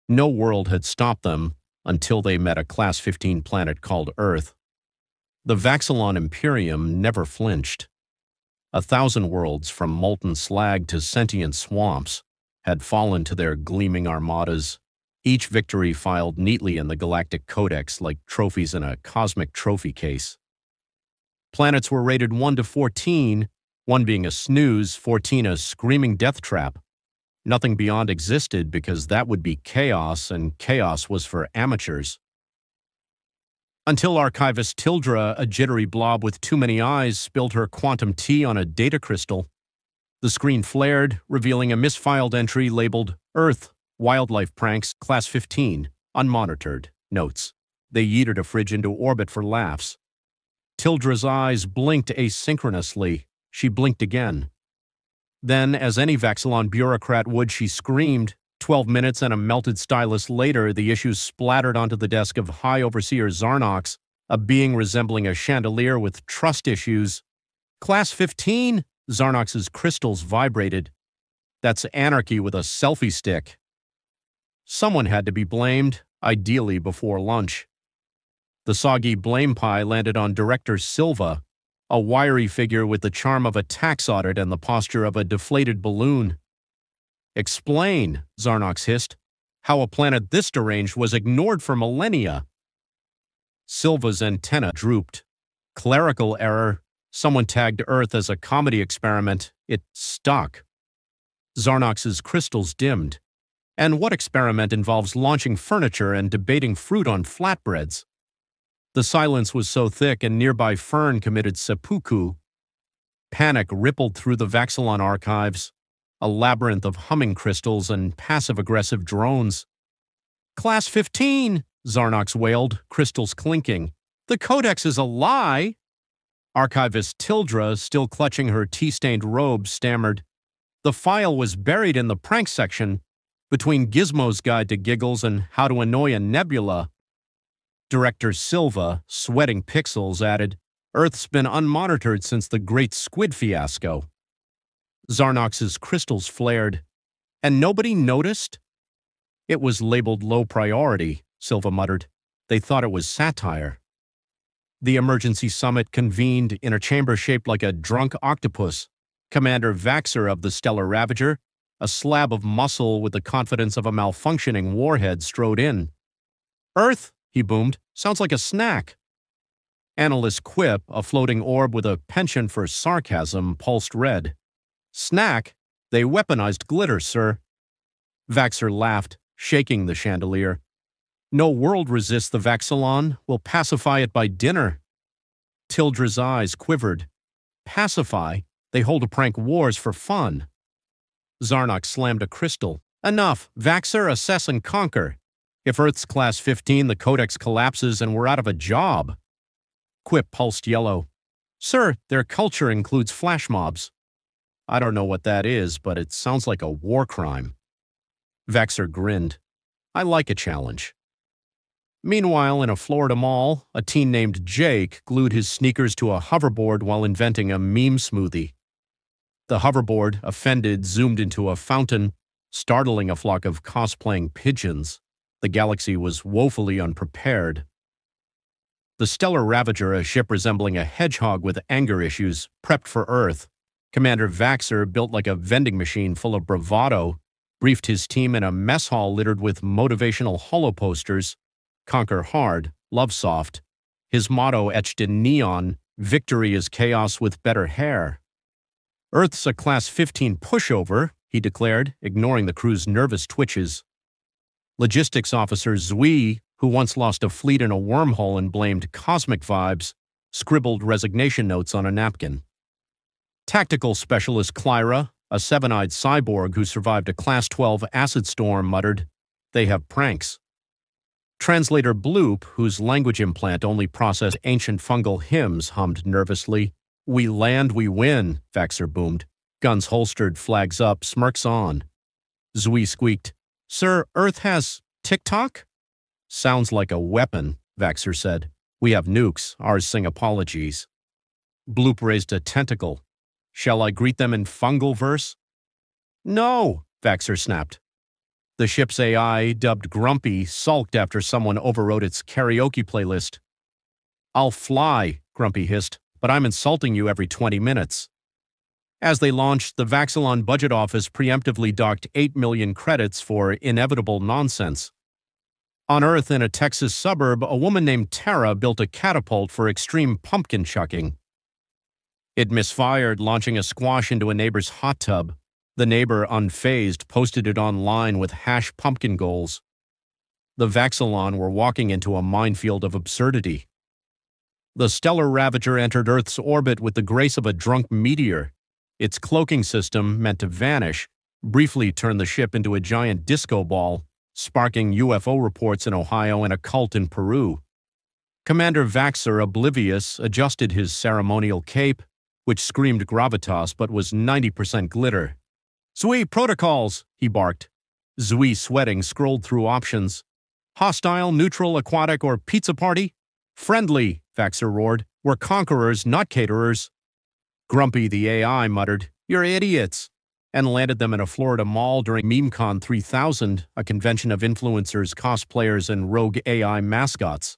No world had stopped them until they met a Class 15 planet called Earth. The Vaxilon Imperium never flinched. 1,000 worlds, from molten slag to sentient swamps, had fallen to their gleaming armadas, each victory filed neatly in the Galactic Codex like trophies in a cosmic trophy case. Planets were rated 1 to 14, 1 being a snooze, 14 a screaming death trap. Nothing beyond existed because that would be chaos, and chaos was for amateurs. Until Archivist Tildra, a jittery blob with too many eyes, spilled her quantum tea on a data crystal. The screen flared, revealing a misfiled entry labeled Earth, Wildlife Pranks, Class 15, unmonitored. Notes. They yeeted a fridge into orbit for laughs. Tildra's eyes blinked asynchronously. She blinked again. Then, as any Vaxilon bureaucrat would, she screamed. 12 minutes and a melted stylus later, the issues splattered onto the desk of High Overseer Zarnox, a being resembling a chandelier with trust issues. Class 15? Zarnox's crystals vibrated. That's anarchy with a selfie stick. Someone had to be blamed, ideally before lunch. The soggy blame pie landed on Director Silva, a wiry figure with the charm of a tax audit and the posture of a deflated balloon. Explain, Zarnox hissed, how a planet this deranged was ignored for millennia. Silva's antenna drooped. Clerical error. Someone tagged Earth as a comedy experiment. It stuck. Zarnox's crystals dimmed. And what experiment involves launching furniture and debating fruit on flatbreads? The silence was so thick a nearby fern committed seppuku. Panic rippled through the Vaxilon archives, a labyrinth of humming crystals and passive-aggressive drones. Class 15, Zarnox wailed, crystals clinking. The Codex is a lie. Archivist Tildra, still clutching her tea-stained robe, stammered. The file was buried in the prank section, between Gizmo's Guide to Giggles and How to Annoy a Nebula. Director Silva, sweating pixels, added, Earth's been unmonitored since the Great Squid fiasco. Zarnox's crystals flared. And nobody noticed? It was labeled low priority, Silva muttered. They thought it was satire. The emergency summit convened in a chamber shaped like a drunk octopus. Commander Vaxer of the Stellar Ravager, a slab of muscle with the confidence of a malfunctioning warhead, strode in. Earth, he boomed, sounds like a snack. Analyst Quip, a floating orb with a penchant for sarcasm, pulsed red. Snack? They weaponized glitter, sir. Vaxer laughed, shaking the chandelier. No world resists the Vaxilon. We'll pacify it by dinner. Tildra's eyes quivered. Pacify? They hold a prank wars for fun. Zarnox slammed a crystal. Enough. Vaxer, assess and conquer. If Earth's Class 15, the Codex collapses and we're out of a job. Quip pulsed yellow. Sir, their culture includes flash mobs. I don't know what that is, but it sounds like a war crime. Vaxer grinned. I like a challenge. Meanwhile, in a Florida mall, a teen named Jake glued his sneakers to a hoverboard while inventing a meme smoothie. The hoverboard, offended, zoomed into a fountain, startling a flock of cosplaying pigeons. The galaxy was woefully unprepared. The Stellar Ravager, a ship resembling a hedgehog with anger issues, prepped for Earth. Commander Vaxer, built like a vending machine full of bravado, briefed his team in a mess hall littered with motivational holoposters. Conquer hard, love soft. His motto etched in neon, victory is chaos with better hair. Earth's a Class 15 pushover, he declared, ignoring the crew's nervous twitches. Logistics officer Zui, who once lost a fleet in a wormhole and blamed cosmic vibes, scribbled resignation notes on a napkin. Tactical specialist Clyra, a seven-eyed cyborg who survived a Class 12 acid storm, muttered, They have pranks. Translator Bloop, whose language implant only processed ancient fungal hymns, hummed nervously. We land, we win, Vaxer boomed. Guns holstered, flags up, smirks on. Zui squeaked, Sir, Earth has TikTok? Sounds like a weapon, Vaxer said. We have nukes, ours sing apologies. Bloop raised a tentacle. Shall I greet them in fungal verse? No, Vaxer snapped. The ship's AI, dubbed Grumpy, sulked after someone overwrote its karaoke playlist. "I'll fly," Grumpy hissed, "but I'm insulting you every 20 minutes. As they launched, the Vaxilon budget office preemptively docked 8 million credits for inevitable nonsense. On Earth, in a Texas suburb, a woman named Tara built a catapult for extreme pumpkin chucking. It misfired, launching a squash into a neighbor's hot tub. The neighbor, unfazed, posted it online with #pumpkin goals. The Vaxilon were walking into a minefield of absurdity. The stellar Ravager entered Earth's orbit with the grace of a drunk meteor. Its cloaking system, meant to vanish, briefly turned the ship into a giant disco ball, sparking UFO reports in Ohio and a cult in Peru. Commander Vaxer, oblivious, adjusted his ceremonial cape, which screamed gravitas but was 90% glitter. "Zui protocols," he barked. Zui, sweating, scrolled through options. "Hostile, neutral, aquatic, or pizza party?" "Friendly," Vaxer roared. "We're conquerors, not caterers." Grumpy, the AI, muttered, "You're idiots," and landed them in a Florida mall during MemeCon 3000, a convention of influencers, cosplayers, and rogue AI mascots.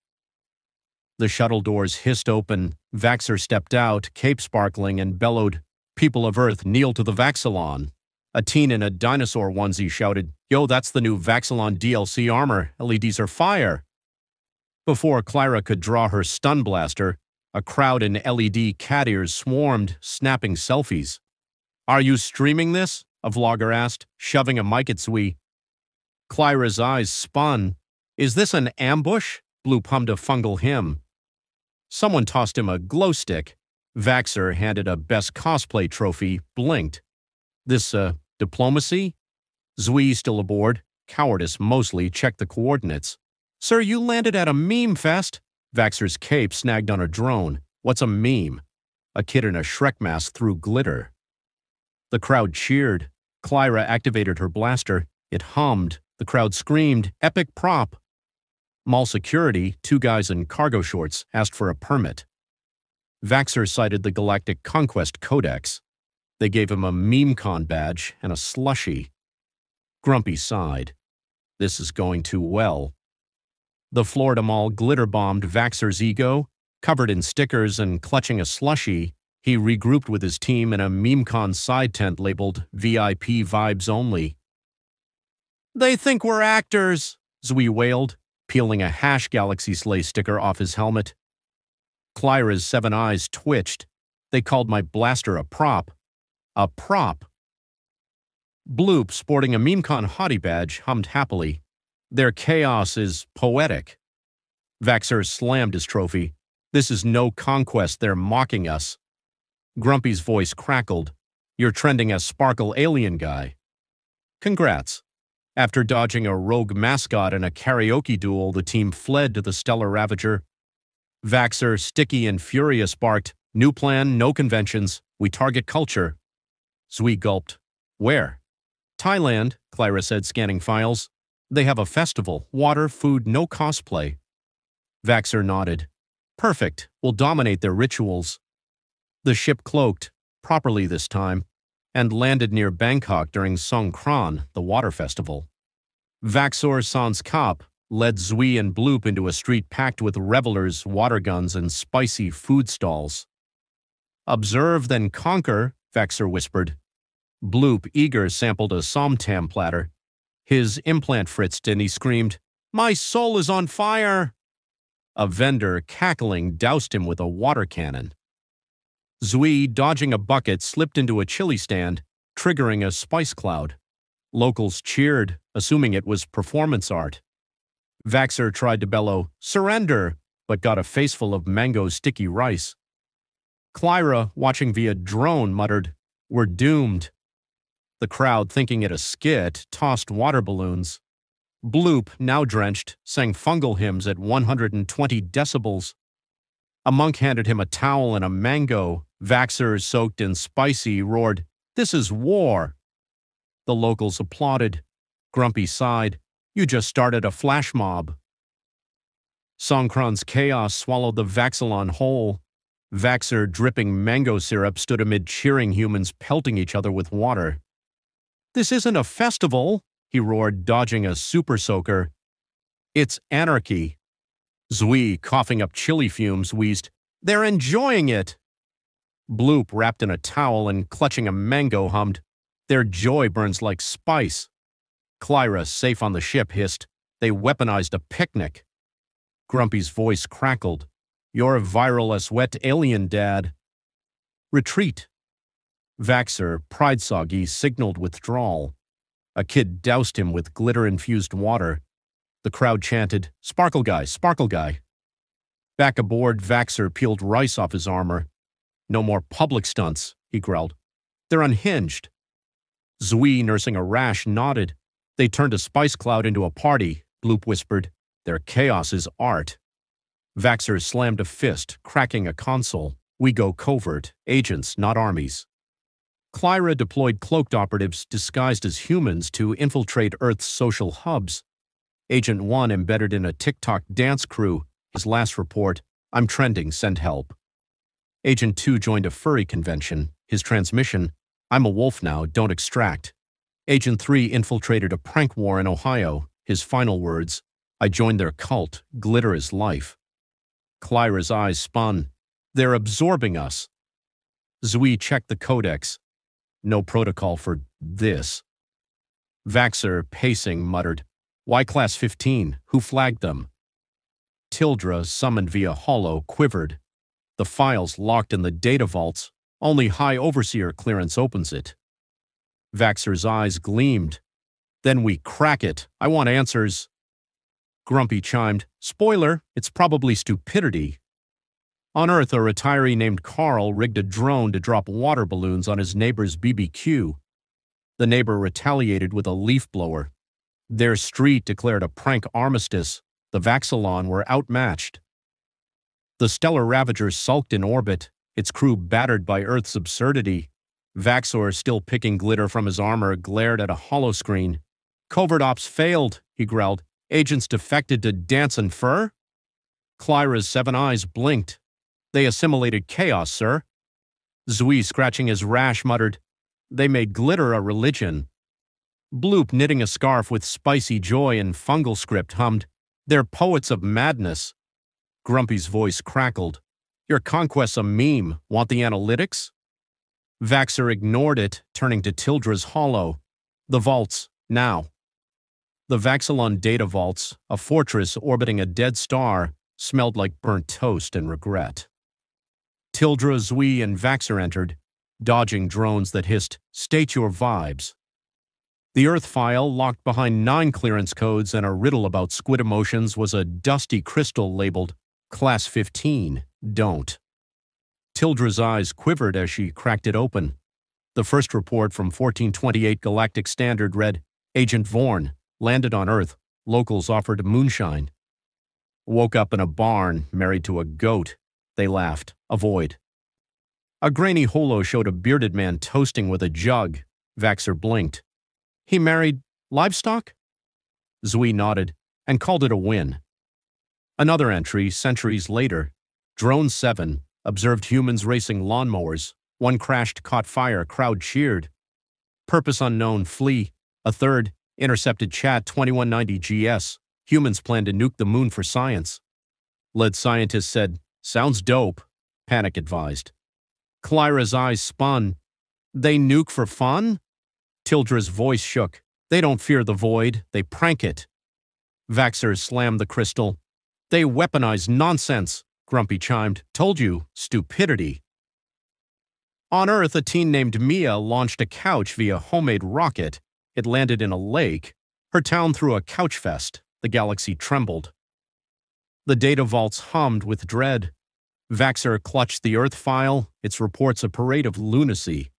The shuttle doors hissed open. Vaxer stepped out, cape sparkling, and bellowed, "People of Earth, kneel to the Vaxilon." A teen in a dinosaur onesie shouted, "Yo, that's the new Vaxilon DLC armor. LEDs are fire." Before Clyra could draw her stun blaster, a crowd in LED cat ears swarmed, snapping selfies. "Are you streaming this?" a vlogger asked, shoving a mic at Zui. Clyra's eyes spun. "Is this an ambush?" Bloop hummed a fungal hymn. Someone tossed him a glow stick. Vaxer, handed a Best Cosplay trophy, blinked. "This, diplomacy?" Zui, still aboard, cowardice mostly, checked the coordinates. "Sir, you landed at a meme fest." Vaxer's cape snagged on a drone. "What's a meme?" A kid in a Shrek mask threw glitter. The crowd cheered. Clyra activated her blaster. It hummed. The crowd screamed, "Epic prop!" Mall security, 2 guys in cargo shorts, asked for a permit. Vaxer cited the Galactic Conquest Codex. They gave him a MemeCon badge and a slushie. Grumpy sighed. "This is going too well." The Florida Mall glitter-bombed Vaxer's ego. Covered in stickers and clutching a slushie, he regrouped with his team in a MemeCon side tent labeled VIP Vibes Only. "They think we're actors," Zui wailed, peeling a Galaxy Slay sticker off his helmet. Clyra's 7 eyes twitched. "They called my blaster a prop." "A prop." Bloop, sporting a MemeCon hottie badge, hummed happily. "Their chaos is poetic." Vaxer slammed his trophy. "This is no conquest, they're mocking us." Grumpy's voice crackled. "You're trending as Sparkle Alien Guy." "Congrats." After dodging a rogue mascot in a karaoke duel, the team fled to the Stellar Ravager. Vaxer, sticky and furious, barked, "New plan, no conventions. We target culture." Zui gulped. "Where?" "Thailand," Clyra said, scanning files. "They have a festival. Water, food, no cosplay." Vaxer nodded. "Perfect. We'll dominate their rituals." The ship cloaked, properly this time, and landed near Bangkok during Songkran, the water festival. Vaxor Sans Kap led Zui and Bloop into a street packed with revelers, water guns, and spicy food stalls. "Observe, then conquer," Vaxer whispered. Bloop, eager, sampled a somtam platter. His implant fritzed and he screamed, "My soul is on fire!" A vendor, cackling, doused him with a water cannon. Zui, dodging a bucket, slipped into a chili stand, triggering a spice cloud. Locals cheered, assuming it was performance art. Vaxer tried to bellow, "Surrender," but got a faceful of mango sticky rice. Clyra, watching via drone, muttered, "We're doomed." The crowd, thinking it a skit, tossed water balloons. Bloop, now drenched, sang fungal hymns at 120 decibels. A monk handed him a towel and a mango. Vaxer, soaked in spicy, roared, "This is war." The locals applauded. Grumpy sighed, "You just started a flash mob." Songkran's chaos swallowed the Vaxilon whole. Vaxer, dripping mango syrup, stood amid cheering humans pelting each other with water. "This isn't a festival," he roared, dodging a super soaker. It's anarchy. Zui, coughing up chili fumes, wheezed, They're enjoying it. Bloop, wrapped in a towel and clutching a mango, hummed, Their joy burns like spice. Clyra, safe on the ship, hissed, They weaponized a picnic. Grumpy's voice crackled. You're a viral as wet alien, Dad. Retreat. Vaxxer, pride-soggy, signaled withdrawal. A kid doused him with glitter-infused water. The crowd chanted, Sparkle guy, sparkle guy. Back aboard, Vaxxer peeled rice off his armor. No more public stunts, he growled. They're unhinged. Zui, nursing a rash, nodded. They turned a spice cloud into a party, Bloop whispered. Their chaos is art. Vaxxer slammed a fist, cracking a console. We go covert, agents, not armies. Clyra deployed cloaked operatives disguised as humans to infiltrate Earth's social hubs. Agent 1 embedded in a TikTok dance crew. His last report, I'm trending, send help. Agent 2 joined a furry convention. His transmission, I'm a wolf now, don't extract. Agent 3 infiltrated a prank war in Ohio. His final words, I joined their cult, glitter is life. Clyra's eyes spun. They're absorbing us. Zui checked the codex. No protocol for this. Vaxxer, pacing, muttered, Why Class 15? Who flagged them? Tildra, summoned via holo, quivered. The file's locked in the data vaults. Only High Overseer clearance opens it. Vaxxer's eyes gleamed. Then we crack it. I want answers. Grumpy chimed, Spoiler, it's probably stupidity. On Earth, a retiree named Carl rigged a drone to drop water balloons on his neighbor's BBQ. The neighbor retaliated with a leaf blower. Their street declared a prank armistice. The Vaxxilon were outmatched. The Stellar Ravager sulked in orbit, its crew battered by Earth's absurdity. Vaxxor, still picking glitter from his armor, glared at a holoscreen. Covert ops failed, he growled. Agents defected to dance and fur? Clyra's 7 eyes blinked. They assimilated chaos, sir. Zui, scratching his rash, muttered, They made glitter a religion. Bloop, knitting a scarf with spicy joy and fungal script, hummed, They're poets of madness. Grumpy's voice crackled. Your conquest's a meme. Want the analytics? Vaxxer ignored it, turning to Tildra's holo. The vaults, now. The Vaxxilon data vaults, a fortress orbiting a dead star, smelled like burnt toast and regret. Tildra, Zui, and Vaxxer entered, dodging drones that hissed, State your vibes. The Earth file, locked behind 9 clearance codes and a riddle about squid emotions, was a dusty crystal labeled Class 15, Don't. Tildra's eyes quivered as she cracked it open. The first report from 1428 Galactic Standard read, Agent Vorn, landed on Earth, locals offered moonshine. Woke up in a barn, married to a goat. They laughed. Avoid. A grainy holo showed a bearded man toasting with a jug. Vaxxer blinked. He married livestock? Zui nodded and called it a win. Another entry, centuries later. Drone 7 observed humans racing lawnmowers. One crashed, caught fire, crowd cheered. Purpose unknown, flee. A third, intercepted chat 2190 GS. Humans plan to nuke the moon for science. Lead scientist said, Sounds dope, Panic advised. Clyra's eyes spun. They nuke for fun? Tildra's voice shook. They don't fear the void, they prank it. Vaxxer slammed the crystal. They weaponize nonsense, Grumpy chimed. Told you, stupidity. On Earth, a teen named Mia launched a couch via homemade rocket. It landed in a lake. Her town threw a couch fest. The galaxy trembled. The data vaults hummed with dread. Vaxxer clutched the Earth file, its reports a parade of lunacy.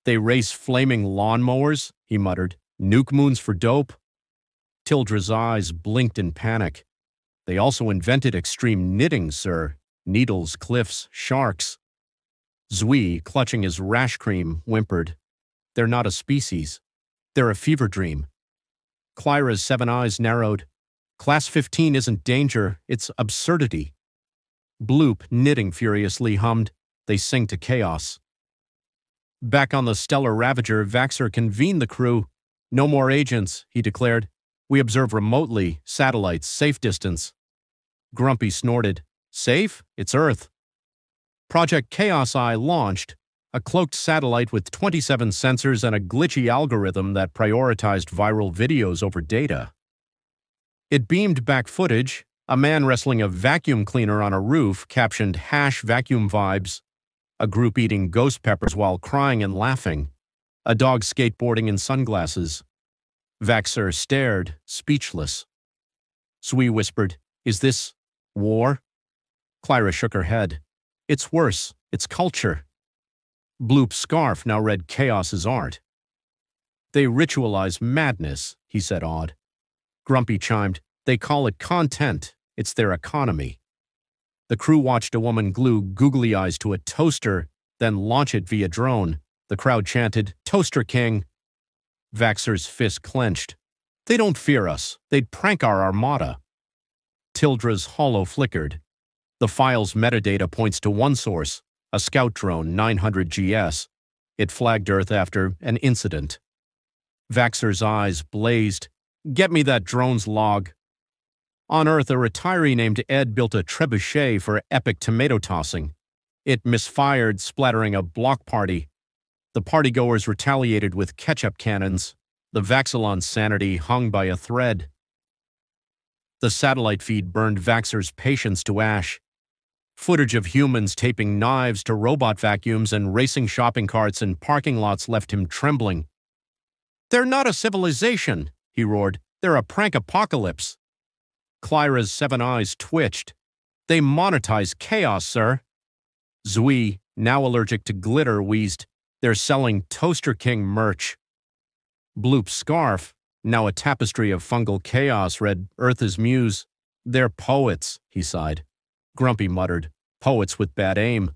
They race flaming lawnmowers, he muttered. Nuke moons for dope? Tildra's eyes blinked in panic. They also invented extreme knitting, sir. Needles, cliffs, sharks. Zui, clutching his rash cream, whimpered. They're not a species. They're a fever dream. Clyra's 7 eyes narrowed. Class 15 isn't danger, it's absurdity. Bloop, knitting furiously, hummed. They sing to chaos. Back on the Stellar Ravager, Vaxxer convened the crew. No more agents, he declared. We observe remotely, satellites, safe distance. Grumpy snorted. Safe? It's Earth. Project Chaos Eye launched, a cloaked satellite with 27 sensors and a glitchy algorithm that prioritized viral videos over data. It beamed back footage, a man wrestling a vacuum cleaner on a roof captioned #vacuum vibes, a group eating ghost peppers while crying and laughing, a dog skateboarding in sunglasses. Vaxxer stared, speechless. Sui whispered, Is this war? Clyra shook her head. It's worse. It's culture. Bloop's scarf now read Chaos's art. They ritualize madness, he said, awed. Grumpy chimed, They call it content. It's their economy. The crew watched a woman glue googly eyes to a toaster, then launch it via drone. The crowd chanted, Toaster King. Vaxxer's fist clenched. They don't fear us. They'd prank our armada. Tildra's hollow flickered. The file's metadata points to one source, a scout drone 900 GS. It flagged Earth after an incident. Vaxxer's eyes blazed. Get me that drone's log. On Earth, a retiree named Ed built a trebuchet for epic tomato tossing. It misfired, splattering a block party. The partygoers retaliated with ketchup cannons. The Vaxxalon's sanity hung by a thread. The satellite feed burned Vaxxer's patience to ash. Footage of humans taping knives to robot vacuums and racing shopping carts in parking lots left him trembling. They're not a civilization, he roared. They're a prank apocalypse. Clyra's 7 eyes twitched. They monetize chaos, sir. Zui, now allergic to glitter, wheezed. They're selling Toaster King merch. Bloop's scarf, now a tapestry of fungal chaos, read Earth is Muse. They're poets, he sighed. Grumpy muttered, poets with bad aim.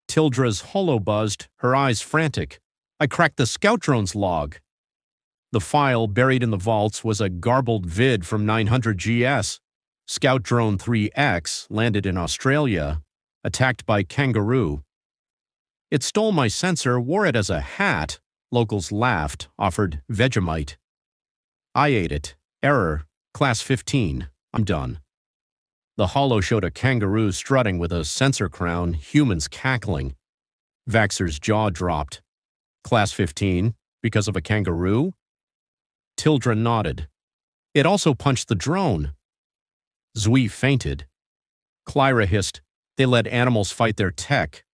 Tildra's holo buzzed, her eyes frantic. I cracked the scout drone's log. The file buried in the vaults was a garbled vid from 900 GS. Scout Drone 3X landed in Australia, attacked by kangaroo. It stole my sensor, wore it as a hat. Locals laughed, offered Vegemite. I ate it. Error. Class 15. I'm done. The holo showed a kangaroo strutting with a sensor crown, humans cackling. Vaxxer's jaw dropped. Class 15? Because of a kangaroo? Tildra nodded. It also punched the drone. Zui fainted. Clyra hissed, they let animals fight their tech.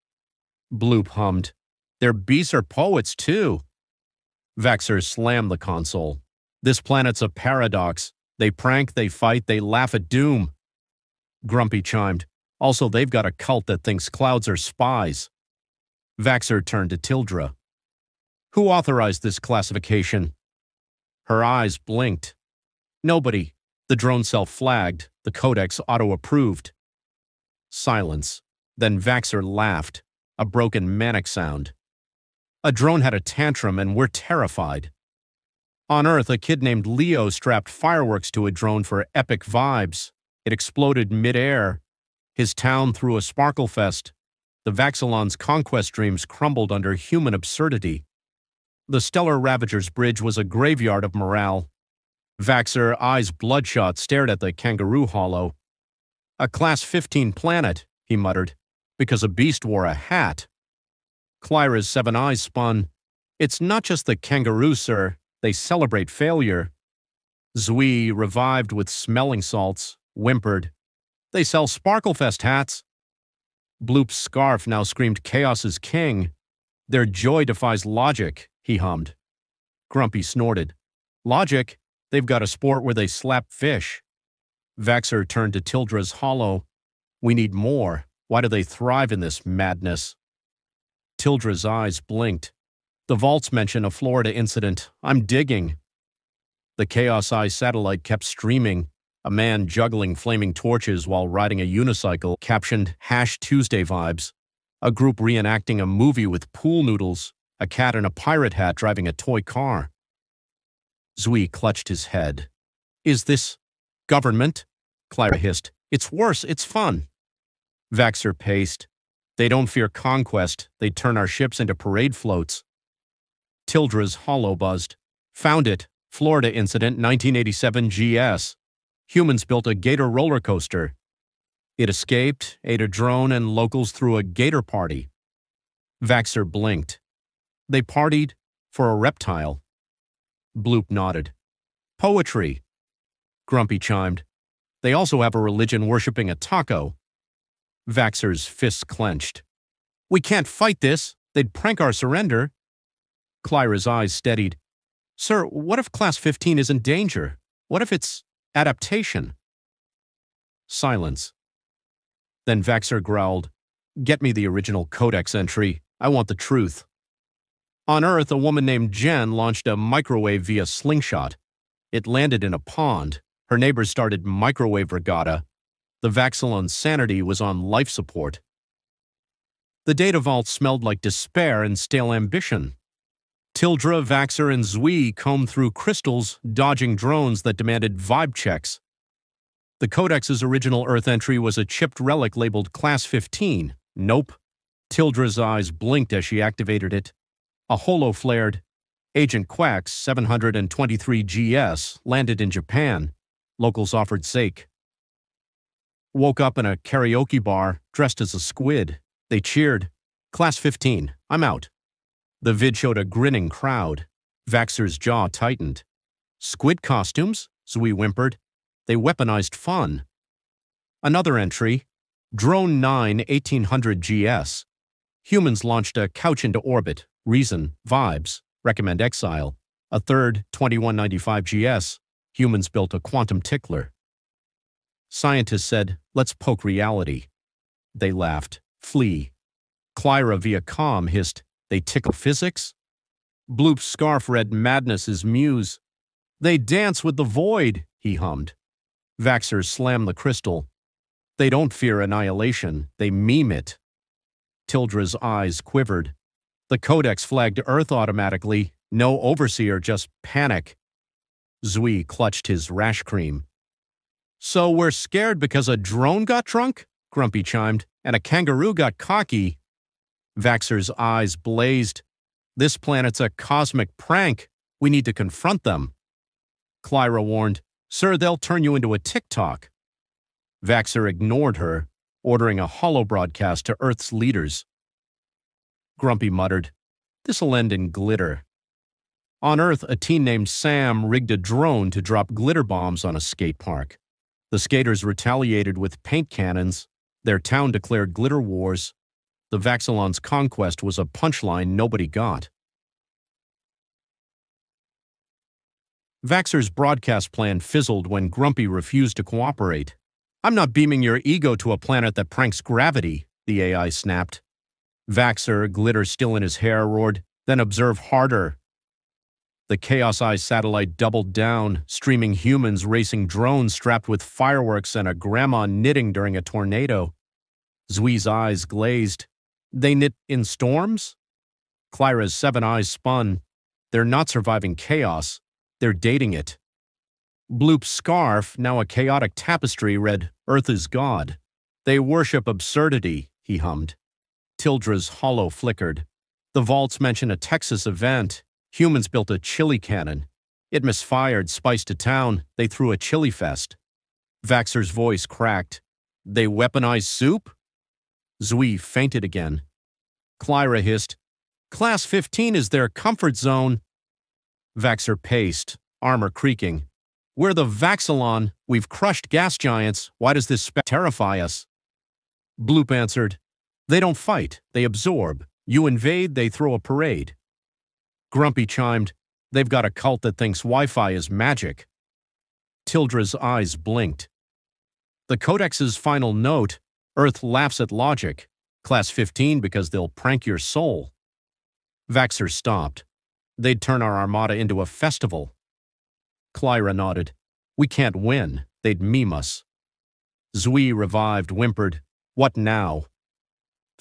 Bloop hummed, their beasts are poets too. Vaxxer slammed the console. This planet's a paradox. They prank, they fight, they laugh at doom. Grumpy chimed, also they've got a cult that thinks clouds are spies. Vaxxer turned to Tildra. Who authorized this classification? Her eyes blinked. Nobody. The drone self-flagged. The codex auto-approved. Silence. Then Vaxxer laughed. A broken manic sound. A drone had a tantrum and we're terrified. On Earth, a kid named Leo strapped fireworks to a drone for epic vibes. It exploded mid-air. His town threw a sparkle fest. The Vaxxalon's conquest dreams crumbled under human absurdity. The Stellar Ravager's bridge was a graveyard of morale. Vaxxer, eyes bloodshot, stared at the kangaroo hollow. A Class 15 planet, he muttered, because a beast wore a hat. Clyra's 7 eyes spun. It's not just the kangaroo, sir. They celebrate failure. Zui, revived with smelling salts, whimpered. They sell Sparklefest hats. Bloop's scarf now screamed Chaos is king. Their joy defies logic, he hummed. Grumpy snorted. Logic? They've got a sport where they slap fish. Vaxxer turned to Tildra's hollow. We need more. Why do they thrive in this madness? Tildra's eyes blinked. The vaults mention a Florida incident. I'm digging. The Chaos Eye satellite kept streaming. A man juggling flaming torches while riding a unicycle captioned #Tuesday vibes. A group reenacting a movie with pool noodles. A cat in a pirate hat driving a toy car. Zui clutched his head. Is this government? Clyra hissed. It's worse, it's fun. Vaxxer paced. They don't fear conquest. They turn our ships into parade floats. Tildra's hollow buzzed. Found it. Florida incident, 1987 GS. Humans built a gator roller coaster. It escaped, ate a drone, and locals threw a gator party. Vaxxer blinked. They partied for a reptile. Bloop nodded. Poetry. Grumpy chimed. They also have a religion worshipping a taco. Vaxxer's fists clenched. We can't fight this. They'd prank our surrender. Clyra's eyes steadied. Sir, what if Class 15 is in danger? What if it's adaptation? Silence. Then Vaxxer growled, Get me the original codex entry. I want the truth. On Earth, a woman named Jen launched a microwave via slingshot. It landed in a pond. Her neighbors started microwave regatta. The Vaxxalon's sanity was on life support. The data vault smelled like despair and stale ambition. Tildra, Vaxxer, and Zui combed through crystals, dodging drones that demanded vibe checks. The Codex's original Earth entry was a chipped relic labeled Class 15. Nope. Tildra's eyes blinked as she activated it. A holo flared. Agent Quack's 723 GS landed in Japan. Locals offered sake. Woke up in a karaoke bar, dressed as a squid. They cheered. Class 15, I'm out. The vid showed a grinning crowd. Vaxxer's jaw tightened. Squid costumes? Zui whimpered. They weaponized fun. Another entry. Drone 9 1800 GS. Humans launched a couch into orbit. Reason, vibes, recommend exile. A third 2195 GS. Humans built a quantum tickler. Scientists said, let's poke reality. They laughed. Flee. Clyra via comm hissed, they tickle physics? Bloop's scarf read madness is muse. They dance with the void, he hummed. Vaxxer slammed the crystal. They don't fear annihilation, they meme it. Tildra's eyes quivered. The Codex flagged Earth automatically. No overseer, just panic. Zui clutched his rash cream. So we're scared because a drone got drunk? Grumpy chimed. And a kangaroo got cocky. Vaxxer's eyes blazed. This planet's a cosmic prank. We need to confront them. Clyra warned, Sir, they'll turn you into a TikTok. Vaxxer ignored her, ordering a holo broadcast to Earth's leaders. Grumpy muttered, This'll end in glitter. On Earth, a teen named Sam rigged a drone to drop glitter bombs on a skate park. The skaters retaliated with paint cannons. Their town declared glitter wars. The Vaxxalon's conquest was a punchline nobody got. Vaxxer's broadcast plan fizzled when Grumpy refused to cooperate. I'm not beaming your ego to a planet that pranks gravity, the AI snapped. Vaxxer, glitter still in his hair, roared, then observe harder. The Chaos Eye satellite doubled down, streaming humans racing drones strapped with fireworks and a grandma knitting during a tornado. Zui's eyes glazed. They knit in storms? Clyra's 7 eyes spun. They're not surviving chaos. They're dating it. Bloop's scarf, now a chaotic tapestry, read, Earth is God. They worship absurdity, he hummed. Tildra's hollow flickered. The vaults mention a Texas event. Humans built a chili cannon. It misfired, spiced a town. They threw a chili fest. Vaxxer's voice cracked. They weaponized soup? Zui fainted again. Clyra hissed, Class 15 is their comfort zone. Vaxxer paced, armor creaking. We're the Vaxxalon. We've crushed gas giants. Why does this terrify us? Bloop answered, They don't fight. They absorb. You invade, they throw a parade. Grumpy chimed, They've got a cult that thinks Wi-Fi is magic. Tildra's eyes blinked. The Codex's final note, Earth laughs at logic. Class 15 because they'll prank your soul. Vaxxer stopped. They'd turn our armada into a festival. Clyra nodded. We can't win. They'd meme us. Zui revived, whimpered. What now?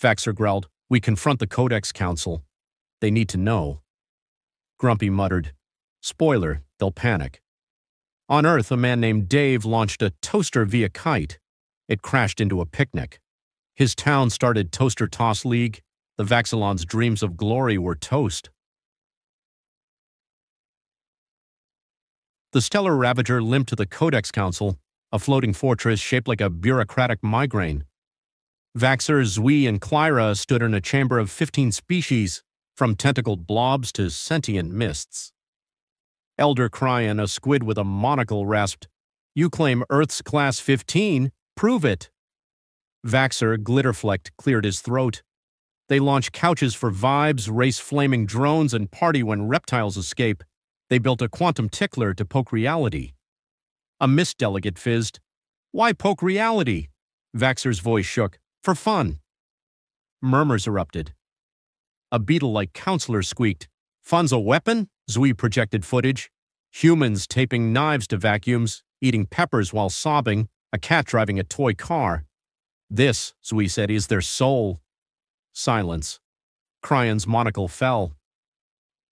Vaxxer growled. We confront the Codex Council. They need to know. Grumpy muttered. Spoiler, they'll panic. On Earth, a man named Dave launched a toaster via kite. It crashed into a picnic. His town started Toaster Toss League. The Vaxxalon's dreams of glory were toast. The Stellar Ravager limped to the Codex Council, a floating fortress shaped like a bureaucratic migraine. Vaxer, Zui, and Clyra stood in a chamber of 15 species, from tentacled blobs to sentient mists. Elder Cryan, a squid with a monocle, rasped, "You claim Earth's Class 15? Prove it!" Vaxer, glitterflecked, cleared his throat. They launch couches for vibes, race flaming drones, and party when reptiles escape. They built a quantum tickler to poke reality. A mist delegate fizzed. "Why poke reality?" Vaxer's voice shook. "For fun." Murmurs erupted. A beetle-like counselor squeaked. "Fun's a weapon?" Zui projected footage. Humans taping knives to vacuums, eating peppers while sobbing, a cat driving a toy car. "This," Zui said, "is their soul." Silence. Cryan's monocle fell.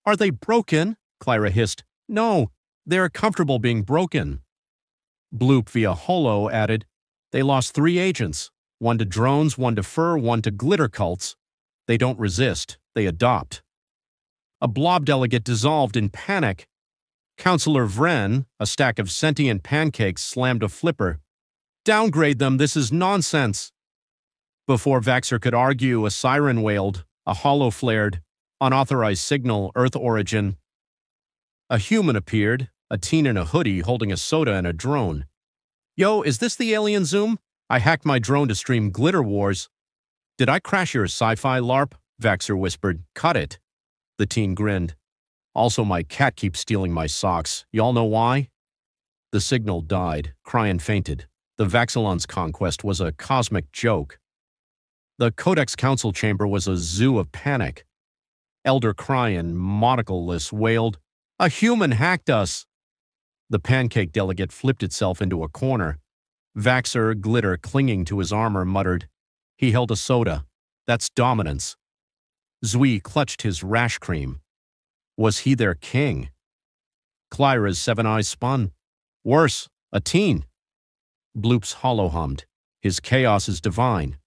"Are they broken?" Clyra hissed. "No, they're comfortable being broken." Bloop via Holo added, "They lost 3 agents, one to drones, one to fur, one to glitter cults. They don't resist, they adopt." A blob delegate dissolved in panic. Counselor Vren, a stack of sentient pancakes, slammed a flipper. "Downgrade them, this is nonsense." Before Vaxer could argue, a siren wailed, a holo flared, unauthorized signal, Earth origin. A human appeared, a teen in a hoodie holding a soda and a drone. "Yo, is this the alien Zoom? I hacked my drone to stream Glitter Wars." "Did I crash your Sci-Fi LARP?" Vaxer whispered. "Cut it." The teen grinned. "Also, my cat keeps stealing my socks. Y'all know why?" The signal died. Cryan fainted. The Vaxilon's conquest was a cosmic joke. The Codex Council chamber was a zoo of panic. Elder Cryan, monocleless, wailed, "A human hacked us!" The pancake delegate flipped itself into a corner. Vaxer, glitter clinging to his armor, muttered, "He held a soda. That's dominance." Zui clutched his rash cream. Was he their king? Clyra's 7 eyes spun. "Worse, a teen." Bloop's hollow hummed. "His chaos is divine."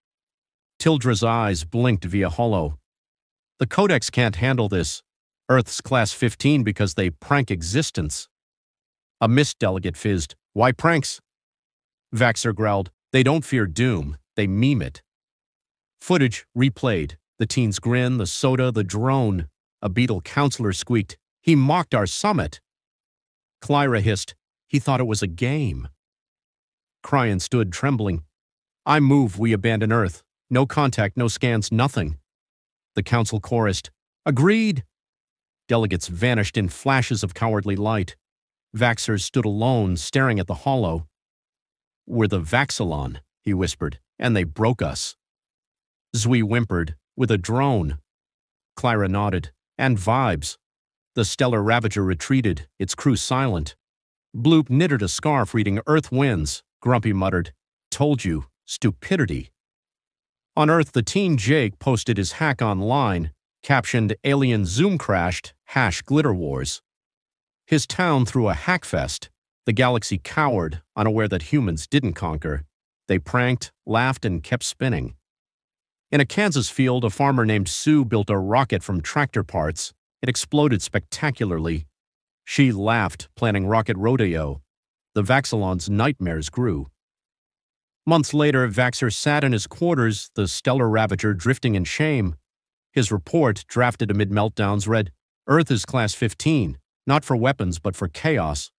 Tildra's eyes blinked via holo. "The Codex can't handle this. Earth's Class 15 because they prank existence." A mist delegate fizzed. "Why pranks?" Vaxer growled, "They don't fear doom. They meme it." Footage replayed. The teen's grin, the soda, the drone. A beetle counselor squeaked, "He mocked our summit." Clyra hissed, "He thought it was a game." Cryan stood trembling. "I move we abandon Earth. No contact, no scans, nothing." The council chorused, "Agreed." Delegates vanished in flashes of cowardly light. Vaxer stood alone, staring at the holo. "We're the Vaxilon," he whispered, "and they broke us." Zui whimpered, "With a drone." Clyra nodded, "And vibes." The Stellar Ravager retreated, its crew silent. Bloop knitted a scarf reading Earth wins. Grumpy muttered, "Told you, stupidity." On Earth, the teen Jake posted his hack online, captioned "Alien Zoom crashed, #Glitter Wars." His town threw a hackfest. The galaxy cowered, unaware that humans didn't conquer. They pranked, laughed, and kept spinning. In a Kansas field, a farmer named Sue built a rocket from tractor parts. It exploded spectacularly. She laughed, planning rocket rodeo. The Vaxilon's nightmares grew. Months later, Vaxer sat in his quarters, the Stellar Ravager drifting in shame. His report, drafted amid meltdowns, read, "Earth is Class 15, not for weapons but for chaos.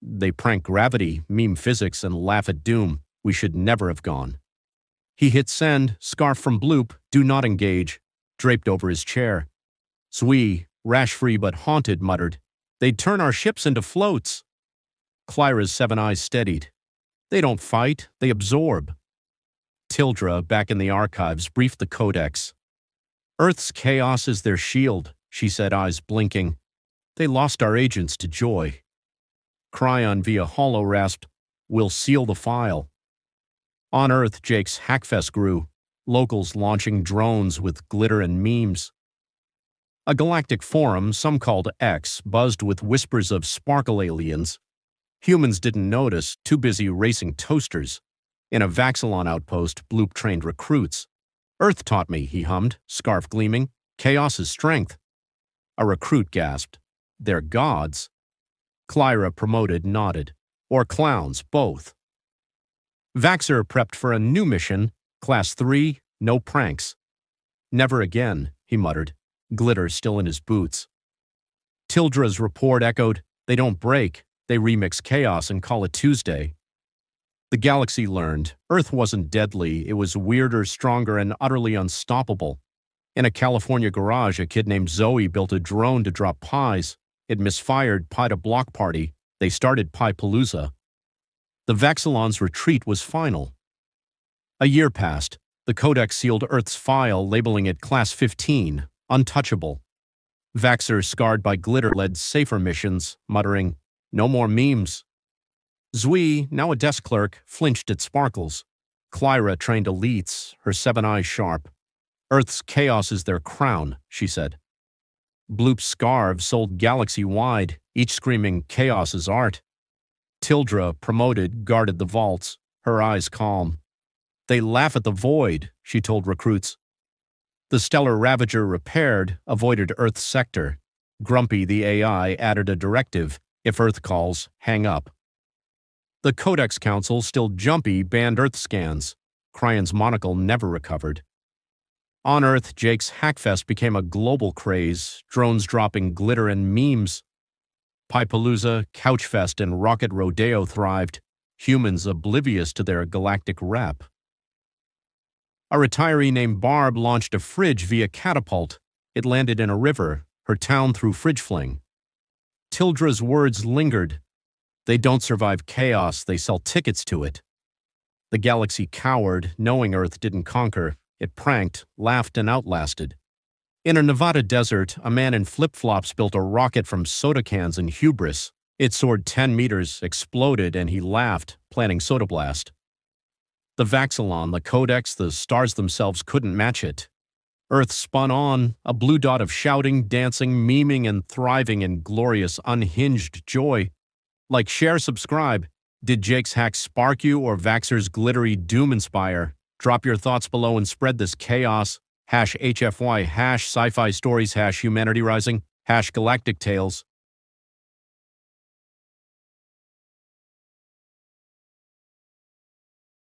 They prank gravity, meme physics, and laugh at doom. We should never have gone." He hit send, scarf from Bloop, "Do not engage," draped over his chair. Zui, rash-free but haunted, muttered, "They'd turn our ships into floats." Clyra's 7 eyes steadied. "They don't fight, they absorb." Tildra, back in the archives, briefed the Codex. "Earth's chaos is their shield," she said, eyes blinking. "They lost our agents to joy." Cryan via holo rasped, "We'll seal the file." On Earth, Jake's hackfest grew, locals launching drones with glitter and memes. A galactic forum, some called X, buzzed with whispers of sparkle aliens. Humans didn't notice, too busy racing toasters. In a Vaxilon outpost, Bloop trained recruits. "Earth taught me," he hummed, scarf gleaming. "Chaos is strength." A recruit gasped, "They're gods." Clyra, promoted, nodded. Or clowns, both. Vaxxer prepped for a new mission, Class 3, no pranks. Never again, he muttered, glitter still in his boots. Tildra's report echoed, they don't break, they remix chaos and call it Tuesday. The galaxy learned, Earth wasn't deadly, it was weirder, stronger, and utterly unstoppable. In a California garage, a kid named Zoe built a drone to drop pies. It misfired, pied a block party. They started Pie-Palooza. The Vaxxilon's retreat was final. A year passed. The Codex sealed Earth's file, labeling it Class 15, untouchable. Vaxxer, scarred by glitter, led safer missions, muttering, no more memes. Zui, now a desk clerk, flinched at sparkles. Clyra trained elites, her 7 eyes sharp. Earth's chaos is their crown, she said. Bloop's scarves sold galaxy-wide, each screaming, chaos is art. Tildra, promoted, guarded the vaults, her eyes calm. They laugh at the void, she told recruits. The Stellar Ravager, repaired, avoided Earth's sector. Grumpy, the AI, added a directive, if Earth calls, hang up. The Codex Council, still jumpy, banned Earth scans. Cryon's monocle never recovered. On Earth, Jake's Hackfest became a global craze, drones dropping glitter and memes. Pie-Palooza, Couchfest, and Rocket Rodeo thrived, humans oblivious to their galactic rep. A retiree named Barb launched a fridge via catapult. It landed in a river, her town through fridge fling. Tildra's words lingered. They don't survive chaos, they sell tickets to it. The galaxy cowered, knowing Earth didn't conquer. It pranked, laughed, and outlasted. In a Nevada desert, a man in flip-flops built a rocket from soda cans in hubris. It soared 10 meters, exploded, and he laughed, planning soda blast. The Vaxxilon, the Codex, the stars themselves couldn't match it. Earth spun on, a blue dot of shouting, dancing, memeing, and thriving in glorious, unhinged joy. Like, share, subscribe. Did Jake's hack spark you or Vaxxer's glittery doom inspire? Drop your thoughts below and spread this chaos. #HFY, #Sci-Fi Stories, #Humanity Rising, #Galactic Tales.